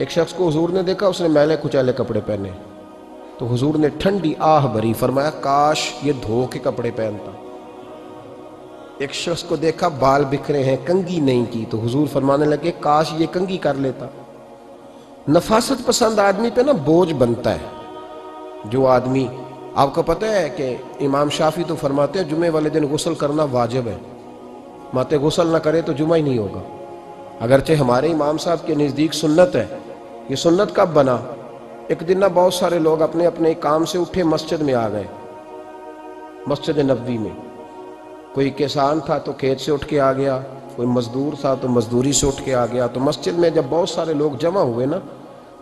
ایک شخص کو حضور نے دیکھا، اس نے میلے کچیلے کپڑے پہنے، تو حضور نے ٹھنڈی آہ بھری، فرمایا کاش یہ دھو کے کپڑے پہنتا۔ ایک شخص کو دیکھا بال بکھرے ہیں، کنگھی نہیں کی، تو حضور فرمانے لگے کاش یہ کنگھی کر لیتا۔ نفاست پسند آدمی پہ نا بوجھ بنتا ہے۔ جو آدمی، آپ کو پتہ ہے کہ امام شافعی تو فرماتے ہیں جمعے والے دن غسل کرنا واجب ہے، ماتے غسل نہ کرے تو جمعہ ہی نہیں ہوگا۔ اگرچہ ہمارے امام صاحب کے نزدیک سنت ہے۔ یہ سنت کب بنا؟ ایک دن نہ بہت سارے لوگ اپنے اپنے کام سے اٹھے مسجد میں آ گئے، مسجد نبوی میں۔ کوئی کسان تھا تو کھیت سے اٹھ کے آ گیا، کوئی مزدور تھا تو مزدوری سے اٹھ کے آ گیا۔ تو مسجد میں جب بہت سارے لوگ جمع ہوئے نا،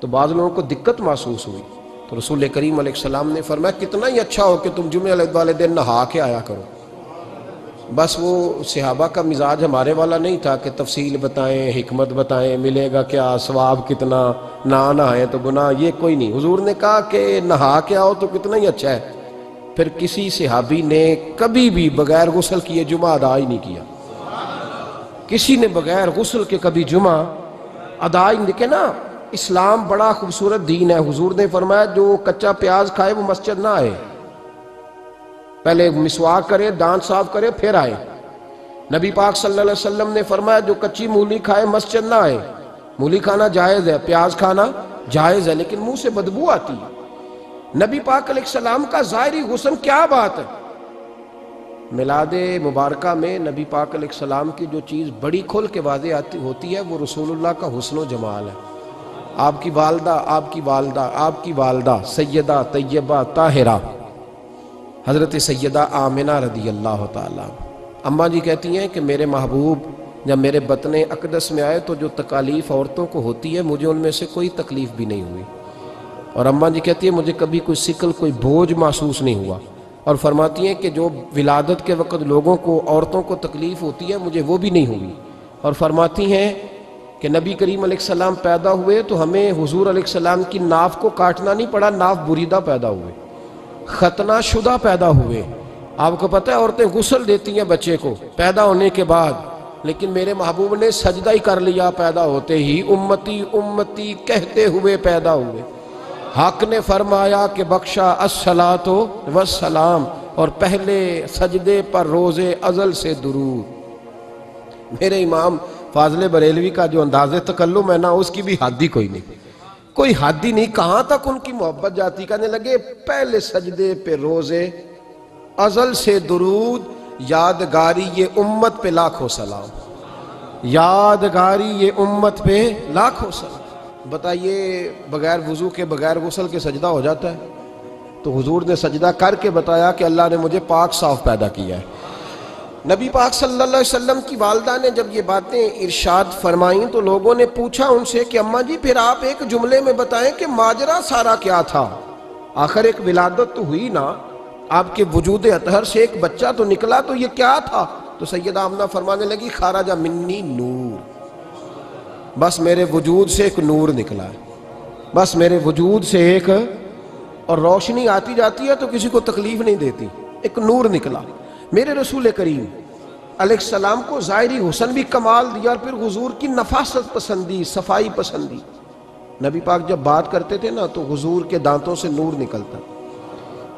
تو بعض لوگوں کو دقت محسوس ہوئی، تو رسول کریم علیہ السلام نے فرمایا کتنا ہی اچھا ہو کہ تم جمعے والے دن نہا کے آیا کرو۔ بس وہ صحابہ کا مزاج ہمارے والا نہیں تھا کہ تفصیل بتائیں، حکمت بتائیں، ملے گا کیا، ثواب کتنا، نہ نہائیں تو گناہ، یہ کوئی نہیں۔ حضور نے کہا کہ نہا کے آؤ تو کتنا ہی اچھا ہے۔ پھر کسی صحابی نے کبھی بھی بغیر غسل کیے جمعہ ادا ہی نہیں کیا۔ کسی نے بغیر غسل کے کبھی جمعہ ادا ہی نہیں کیا نا۔ اسلام بڑا خوبصورت دین ہے۔ حضور نے فرمایا جو کچا پیاز کھائے وہ مسجد نہ آئے، پہلے مسواک کرے، دانت صاف کرے، پھر آئے۔ نبی پاک صلی اللہ علیہ وسلم نے فرمایا جو کچی مولی کھائے مسجد نہ آئے۔ مولی کھانا جائز ہے، پیاز کھانا جائز ہے، لیکن منہ سے بدبو آتی ہے۔ نبی پاک علیہ السلام کا ظاہری حسن کیا بات ہے۔ میلاد مبارکہ میں نبی پاک علیہ السلام کی جو چیز بڑی کھل کے واضح ہوتی ہے وہ رسول اللہ کا حسن و جمال ہے۔ آپ کی والدہ سیدہ طیبہ طاہرہ حضرت سیدہ آمنہ رضی اللہ تعالیٰ، اماں جی کہتی ہیں کہ میرے محبوب جب میرے بطن اقدس میں آئے تو جو تکالیف عورتوں کو ہوتی ہے مجھے ان میں سے کوئی تکلیف بھی نہیں ہوئی، اور اماں جی کہتی ہیں مجھے کبھی کوئی ثقل، کوئی بوجھ محسوس نہیں ہوا، اور فرماتی ہیں کہ جو ولادت کے وقت لوگوں کو، عورتوں کو تکلیف ہوتی ہے مجھے وہ بھی نہیں ہوئی، اور فرماتی ہیں کہ نبی کریم علیہ السلام پیدا ہوئے تو ہمیں حضور علیہ السلام کی ناف کو کاٹنا نہیں پڑا، ناف بریدہ پیدا ہوئے، ختنہ شدہ پیدا ہوئے۔ آپ کو پتہ ہے عورتیں غسل دیتی ہیں بچے کو پیدا ہونے کے بعد، لیکن میرے محبوب نے سجدہ ہی کر لیا پیدا ہوتے ہی، امتی امتی کہتے ہوئے پیدا ہوئے۔ حق نے فرمایا کہ بخشا الصلاۃ والسلام، اور پہلے سجدے پر روز ازل سے درود۔ میرے امام فاضل بریلوی کا جو انداز تکلم ہے نا، اس کی بھی حد ہی کوئی نہیں، کوئی حد ہی نہیں، کہاں تک ان کی محبت جاتی۔ کہنے لگے پہلے سجدے پہ روز ازل سے درود، یادگاری یہ امت پہ لاکھوں سلام، یادگاری یہ امت پہ لاکھوں سلام۔ بتائیے بغیر وضو کے، بغیر غسل کے سجدہ ہو جاتا ہے؟ تو حضور نے سجدہ کر کے بتایا کہ اللہ نے مجھے پاک صاف پیدا کیا ہے۔ نبی پاک صلی اللہ علیہ وسلم کی والدہ نے جب یہ باتیں ارشاد فرمائیں تو لوگوں نے پوچھا ان سے کہ اماں جی پھر آپ ایک جملے میں بتائیں کہ ماجرا سارا کیا تھا، آخر ایک ولادت تو ہوئی نا، آپ کے وجود اطہر سے ایک بچہ تو نکلا، تو یہ کیا تھا؟ تو سیدہ آمنہ فرمانے لگی خارج منی نور، بس میرے وجود سے ایک نور نکلا ہے، بس میرے وجود سے ایک، اور روشنی آتی جاتی ہے تو کسی کو تکلیف نہیں دیتی، ایک نور نکلا۔ میرے رسول کریم علیہ السلام کو ظاہری حسن بھی کمال دیا، اور پھر حضور کی نفاست پسندی، صفائی پسندی۔ نبی پاک جب بات کرتے تھے نا تو حضور کے دانتوں سے نور نکلتا،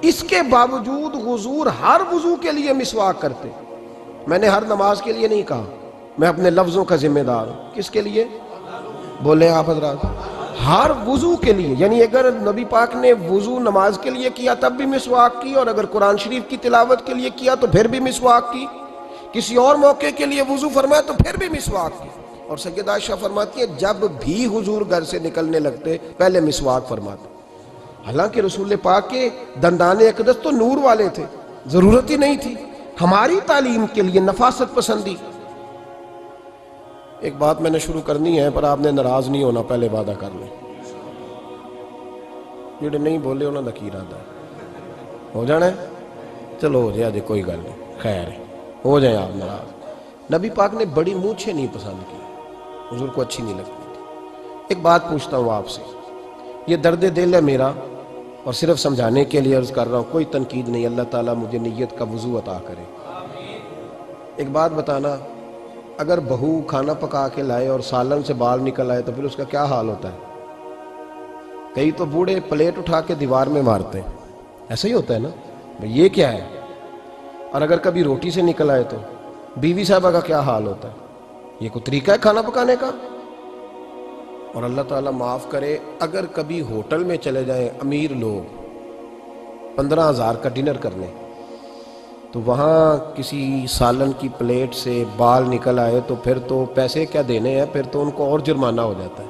اس کے باوجود حضور ہر وضو کے لیے مسواک کرتے۔ میں نے ہر نماز کے لیے نہیں کہا، میں اپنے لفظوں کا ذمہ دار ہوں۔ کس کے لیے بولے آپ حضرات؟ ہر وضو کے لیے، یعنی اگر نبی پاک نے وضو نماز کے لیے کیا تب بھی مسواک کی، اور اگر قرآن شریف کی تلاوت کے لیے کیا تو پھر بھی مسواک کی، کسی اور موقع کے لیے وضو فرمایا تو پھر بھی مسواک کی۔ اور سیدہ عائشہ فرماتی ہے جب بھی حضور گھر سے نکلنے لگتے پہلے مسواک فرماتے، حالانکہ رسول پاک کے دندان اقدس تو نور والے تھے، ضرورت ہی نہیں تھی۔ ہماری تعلیم کے لیے نفاست پسندی۔ ایک بات میں نے شروع کرنی ہے پر آپ نے ناراض نہیں ہونا، پہلے وعدہ کر لیں، جڑے نہیں بولے انہوں نے کی ارادہ ہے ہو جانا ہے، چلو ہو جائے، کوئی گل نہیں، خیر ہے، ہو جائیں آپ ناراض۔ نبی پاک نے بڑی مونچھیں نہیں پسند کی، حضور کو اچھی نہیں لگتی تھی۔ ایک بات پوچھتا ہوں آپ سے، یہ درد دل ہے میرا اور صرف سمجھانے کے لیے عرض کر رہا ہوں، کوئی تنقید نہیں، اللہ تعالیٰ مجھے نیت کا وضو عطا کرے۔ ایک بات بتانا، اگر بہو کھانا پکا کے لائے اور سالن سے بال نکل آئے تو پھر اس کا کیا حال ہوتا ہے؟ کئی تو بوڑھے پلیٹ اٹھا کے دیوار میں مارتے ہیں، ایسا ہی ہوتا ہے نا بھئی یہ کیا ہے؟ اور اگر کبھی روٹی سے نکل آئے تو بیوی صاحبہ کا کیا حال ہوتا ہے؟ یہ کوئی طریقہ ہے کھانا پکانے کا؟ اور اللہ تعالیٰ معاف کرے، اگر کبھی ہوٹل میں چلے جائیں امیر لوگ 15,000 کا ڈنر کرنے، تو وہاں کسی سالن کی پلیٹ سے بال نکل آئے تو پھر تو پیسے کیا دینے ہیں، پھر تو ان کو اور جرمانہ ہو جاتا ہے۔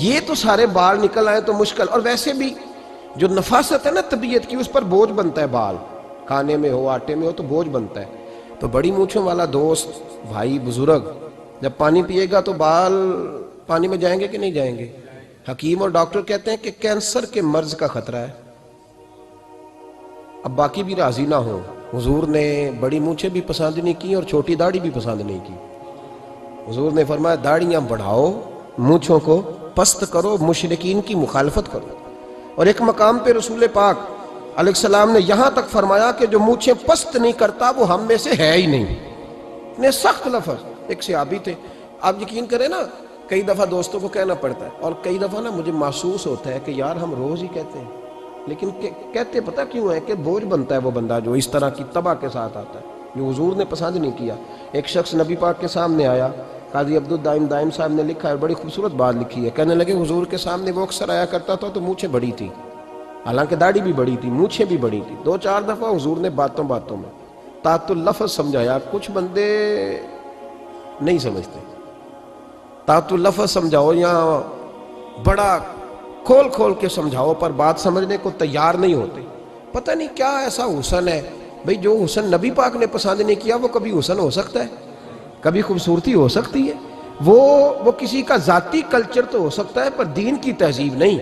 یہ تو سارے بال نکل آئے تو مشکل، اور ویسے بھی جو نفاست ہے نا طبیعت کی، اس پر بوجھ بنتا ہے، بال کھانے میں ہو آٹے میں ہو تو بوجھ بنتا ہے۔ تو بڑی مونچھوں والا دوست بھائی بزرگ جب پانی پیے گا تو بال پانی میں جائیں گے کہ نہیں جائیں گے؟ حکیم اور ڈاکٹر کہتے ہیں کہ کینسر کے مرض کا خطرہ ہے۔ اب باقی بھی راضی نہ ہوں، حضور نے بڑی مونچھیں بھی پسند نہیں کی اور چھوٹی داڑھی بھی پسند نہیں کی۔ حضور نے فرمایا داڑھیاں بڑھاؤ، مونچھوں کو پست کرو، مشرکین کی مخالفت کرو۔ اور ایک مقام پہ رسول پاک علیہ السلام نے یہاں تک فرمایا کہ جو مونچھیں پست نہیں کرتا وہ ہم میں سے ہے ہی نہیں۔ اتنے سخت لفظ۔ ایک صحابی تھے، آپ یقین کریں نا، کئی دفعہ دوستوں کو کہنا پڑتا ہے، اور کئی دفعہ نا مجھے محسوس ہوتا ہے کہ یار ہم روز ہی کہتے ہیں، لیکن کہتے پتہ کیوں ہے کہ بوجھ بنتا ہے وہ بندہ جو اس طرح کی تباہ کے ساتھ آتا ہے، جو حضور نے پسند نہیں کیا۔ ایک شخص نبی پاک کے سامنے آیا، قاضی عبدالدائم دائم صاحب نے لکھا ہے، بڑی خوبصورت بات لکھی ہے، کہنے لگے حضور کے سامنے وہ اکثر آیا کرتا تھا تو مونچھیں بڑی تھی، حالانکہ داڑھی بھی بڑی تھی، مونچھیں بھی بڑی تھی۔ 2-4 دفعہ حضور نے باتوں باتوں میں تحت اللفظ سمجھایا۔ کچھ بندے نہیں سمجھتے، تحت اللفظ سمجھاؤ یا بڑا کھول کھول کے سمجھاؤ پر بات سمجھنے کو تیار نہیں ہوتے۔ پتہ نہیں کیا ایسا حسن ہے بھئی، جو حسن نبی پاک نے پسند نہیں کیا وہ کبھی حسن ہو سکتا ہے، کبھی خوبصورتی ہو سکتی ہے، وہ کسی کا ذاتی کلچر تو ہو سکتا ہے پر دین کی تہذیب نہیں۔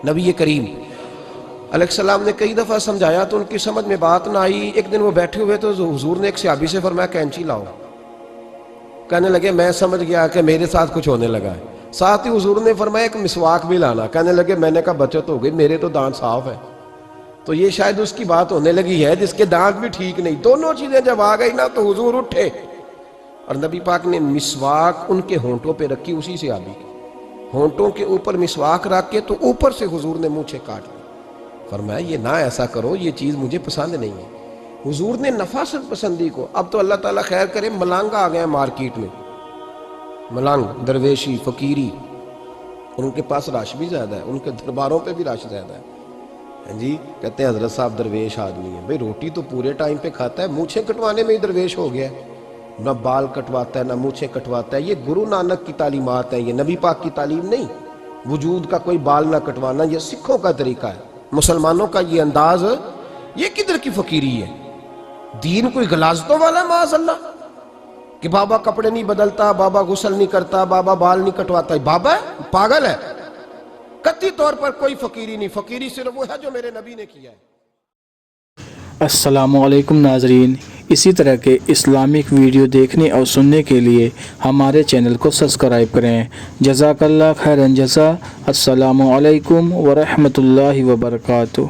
نبی کریم علیہ السلام نے کئی دفعہ سمجھایا تو ان کی سمجھ میں بات نہ آئی۔ ایک دن وہ بیٹھے ہوئے تو حضور نے ایک صحابی سے فرمایا کینچی لاؤ۔ کہنے لگے میں سمجھ گیا کہ میرے ساتھ کچھ ہونے لگا ہے۔ ساتھ ہی حضور نے فرمایا ایک مسواک بھی لانا۔ کہنے لگے میں نے کہا بچت ہو گئی، میرے تو دانت صاف ہے۔ تو یہ شاید اس کی بات ہونے لگی ہے جس کے دانت بھی ٹھیک نہیں۔ دونوں چیزیں جب آ گئی نا تو حضور اٹھے اور نبی پاک نے مسواک ان کے ہونٹوں پہ رکھی، اسی سے آبی کی ہونٹوں کے اوپر مسواک رکھ کے تو اوپر سے حضور نے مونچھیں کاٹ لی۔ فرمایا یہ نہ ایسا کرو، یہ چیز مجھے پسند نہیں ہے۔ حضور نے نفاست پسندی کو، اب تو اللہ تعالیٰ خیر کرے ملانگا آ گئے ہیں مارکیٹ میں، ملنگ، درویشی، فقیری، اور ان کے پاس رش بھی زیادہ ہے، ان کے درباروں پہ بھی رش زیادہ ہے جی۔ کہتے ہیں حضرت صاحب درویش آدمی ہے۔ بھئی روٹی تو پورے ٹائم پہ کھاتا ہے، مونچھیں کٹوانے میں ہی درویش ہو گیا ہے، نہ بال کٹواتا ہے نہ مونچھیں کٹواتا ہے۔ یہ گرو نانک کی تعلیمات ہیں، یہ نبی پاک کی تعلیم نہیں۔ وجود کا کوئی بال نہ کٹوانا یہ سکھوں کا طریقہ ہے، مسلمانوں کا یہ انداز، یہ کدھر کی فقیری ہے؟ دین کوئی غلاظتوں والا ہے معاذ اللہ، کہ بابا کپڑے نہیں بدلتا، بابا غسل نہیں کرتا، بابا بال نہیں کٹواتا۔ بابا ہے، پاگل ہے، قطعی طور پر کوئی فقیری نہیں۔ فقیری صرف وہ ہے جو میرے نبی نے کیا ہے۔ السلام علیکم ناظرین، اسی طرح کے اسلامک ویڈیو دیکھنے اور سننے کے لیے ہمارے چینل کو سبسکرائب کریں۔ جزاک اللہ خیرا جزا۔ السلام علیکم ورحمۃ اللہ وبرکاتہ۔